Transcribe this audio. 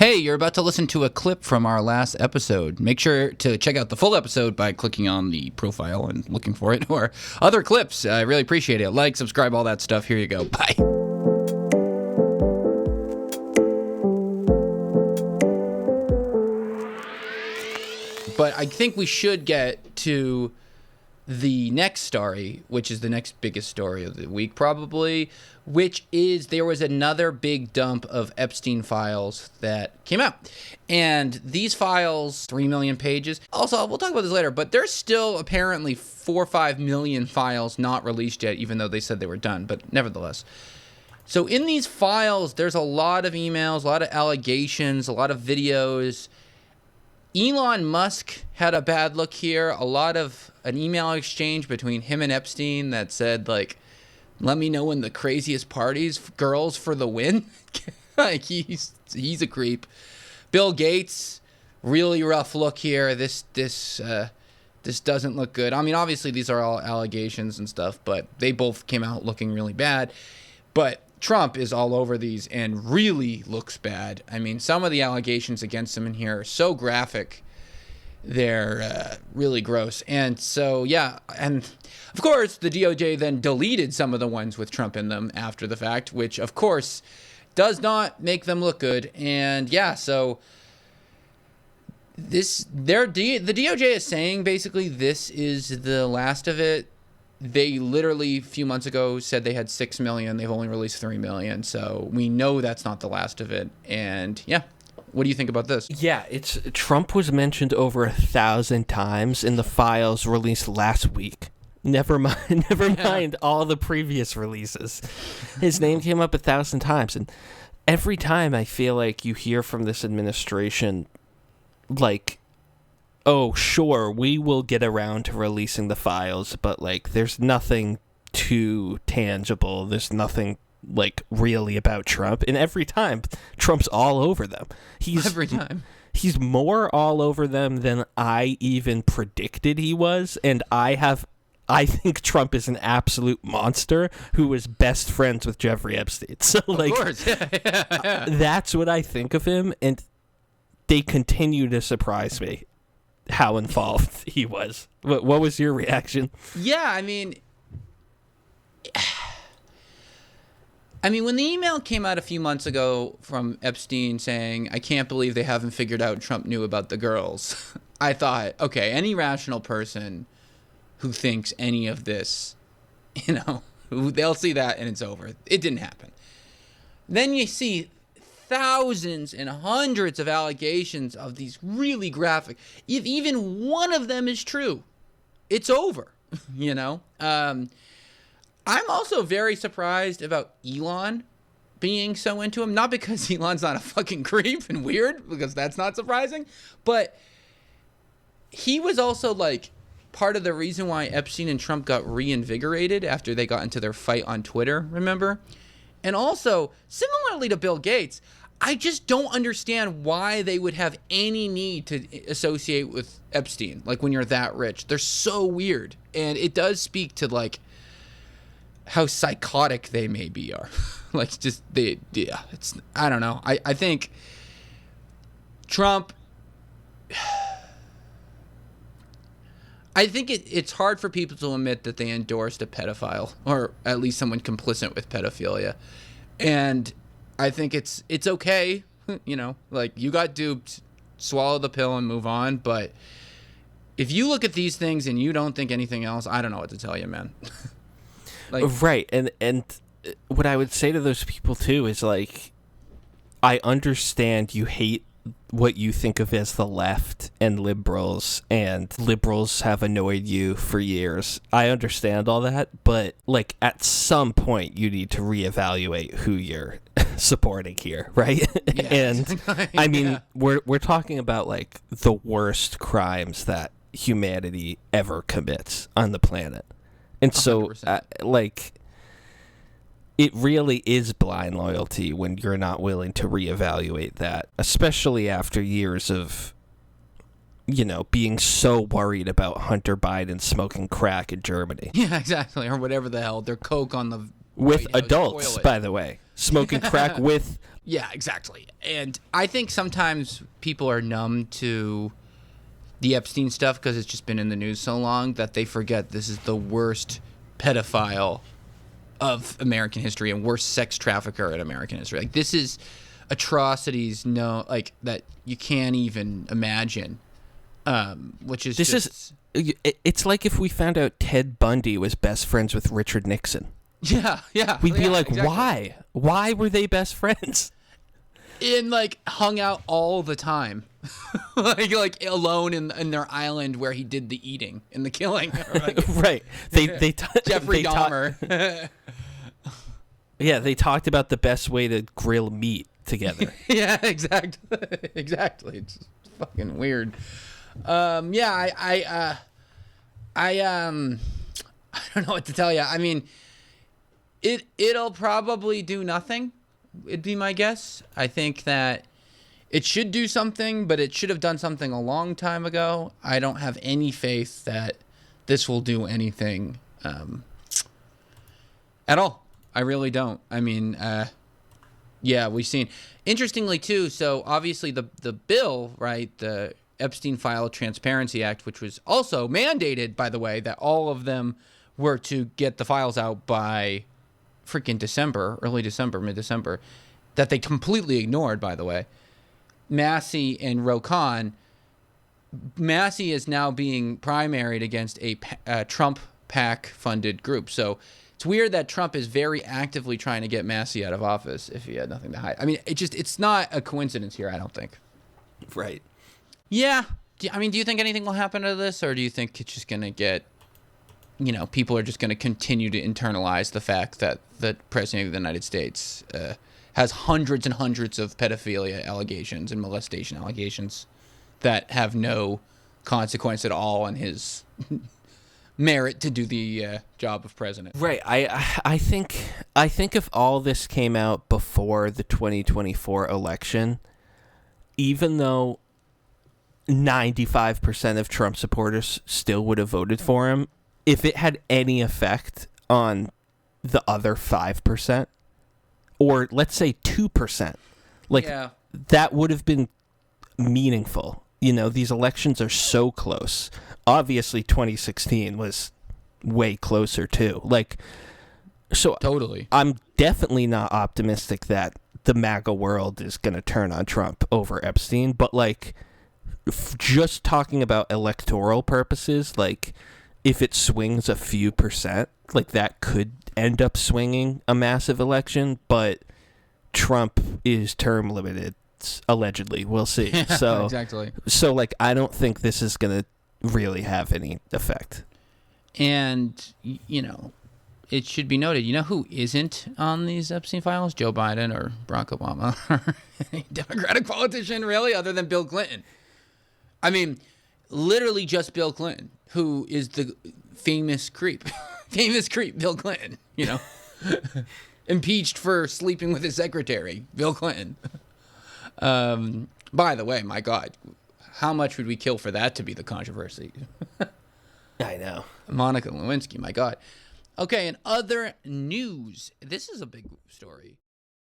Hey, you're about to listen to a clip from our last episode. Make sure to check out the full episode by clicking on the profile and looking for it, or other clips. I really appreciate it. Like, subscribe, all that stuff. Here you go. Bye. But I think we should get to the next story, which is the next biggest story of the week probably, which is there was another big dump of Epstein files that came out. And these files, 3 million pages. Also, we'll talk about this later, but there's still apparently 4 or 5 million files not released yet, even though they said they were done, but nevertheless. So in these files, there's a lot of emails, a lot of allegations, a lot of videos. Elon Musk had a bad look here. A lot of an email exchange between him and Epstein that said, like, let me know when the craziest parties, girls for the win. Like, he's a creep. Bill Gates, really rough look here. This doesn't look good. I mean, obviously these are all allegations and stuff, but they both came out looking really bad. But Trump is all over these and really looks bad. I mean, some of the allegations against him in here are so graphic. They're really gross. And so, yeah, and of course, the DOJ then deleted some of the ones with Trump in them after the fact, which, of course, does not make them look good. And, yeah, so the DOJ is saying, basically, this is the last of it. They literally a few months ago said they had 6 million. They've only released 3 million. So we know that's not the last of it. And yeah, what do you think about this? Yeah, Trump was mentioned over 1,000 times in the files released last week. Never mind all the previous releases. His name came up 1,000 times. And every time I feel like you hear from this administration, like, oh, sure, we will get around to releasing the files, but, like, there's nothing too tangible. There's nothing, like, really about Trump. And every time, Trump's all over them. Every time. He's more all over them than I even predicted he was, and I think Trump is an absolute monster who was best friends with Jeffrey Epstein. So, like, of course. Yeah. That's what I think of him, and they continue to surprise me. How involved he was. What was your reaction? Yeah, I mean, when the email came out a few months ago from Epstein saying, I can't believe they haven't figured out Trump knew about the girls, I thought, okay, any rational person who thinks any of this, they'll see that and it's over. It didn't happen. Then you see thousands and hundreds of allegations of these really graphic. If even one of them is true, it's over. I'm also very surprised about Elon being so into him. Not because Elon's not a fucking creep and weird, because that's not surprising, but he was also, like, part of the reason why Epstein and Trump got reinvigorated after they got into their fight on Twitter, remember? And also, similarly to Bill Gates, I just don't understand why they would have any need to associate with Epstein, like, when you're that rich. They're so weird. And it does speak to, like, how psychotic they maybe are. Like, just, I don't know. I think Trump, I think it's hard for people to admit that they endorsed a pedophile, or at least someone complicit with pedophilia. And I think it's okay, like, you got duped, swallow the pill and move on. But if you look at these things and you don't think anything else, I don't know what to tell you, man. Right. And what I would say to those people too is, like, I understand you hate what you think of as the left and liberals have annoyed you for years. I understand all that, but, like, at some point you need to reevaluate who you're supporting here, right? Yeah, and I mean, we're talking about, like, the worst crimes that humanity ever commits on the planet. And so, like, it really is blind loyalty when you're not willing to reevaluate that, especially after years of, being so worried about Hunter Biden smoking crack in Germany. Yeah, exactly. Or whatever the hell. They're coke on the with adults, by the way. Smoking crack with Yeah, exactly. And I think sometimes people are numb to the Epstein stuff because it's just been in the news so long that they forget this is the worst pedophile of American history and worst sex trafficker in American history. Like, this is atrocities that you can't even imagine. Which is it's like if we found out Ted Bundy was best friends with Richard Nixon. Yeah. We'd be like, exactly. why? Why were they best friends? And hung out all the time, like alone in their island where he did the eating and the killing. Right. Jeffrey Dahmer. Yeah, they talked about the best way to grill meat together. Yeah, exactly. It's fucking weird. Yeah, I don't know what to tell you. I mean, it'll probably do nothing. It'd be my guess. I think that it should do something, but it should have done something a long time ago. I don't have any faith that this will do anything at all. I really don't. I mean, yeah, we've seen. Interestingly, too, so obviously the bill, right, the Epstein File Transparency Act, which was also mandated, by the way, that all of them were to get the files out by freaking December, early December, mid-December, that they completely ignored, by the way. Massey and Rokan. Massey is now being primaried against a Trump PAC-funded group. So it's weird that Trump is very actively trying to get Massey out of office if he had nothing to hide. I mean, it's not a coincidence here, I don't think. Right. Yeah. Do you think anything will happen to this, or do you think it's just going to get, people are just going to continue to internalize the fact that the President of the United States has hundreds and hundreds of pedophilia allegations and molestation allegations that have no consequence at all on his merit to do the job of president? Right. I think if all this came out before the 2024 election, even though 95% of Trump supporters still would have voted for him, if it had any effect on the other 5%, or let's say 2%, that would have been meaningful. These elections are so close. Obviously, 2016 was way closer too. So totally. I'm definitely not optimistic that the MAGA world is going to turn on Trump over Epstein, but just talking about electoral purposes, if it swings a few percent, that could end up swinging a massive election, but Trump is term limited, allegedly. We'll see. So exactly. So I don't think this is going to really have any effect. And it should be noted, who isn't on these Epstein files? Joe Biden or Barack Obama or any Democratic politician, really, other than Bill Clinton. I mean, literally just Bill Clinton, who is the famous creep. Famous creep, Bill Clinton, Impeached for sleeping with his secretary, Bill Clinton. By the way, my God, how much would we kill for that to be the controversy? I know. Monica Lewinsky, my God. Okay, in other news, this is a big story.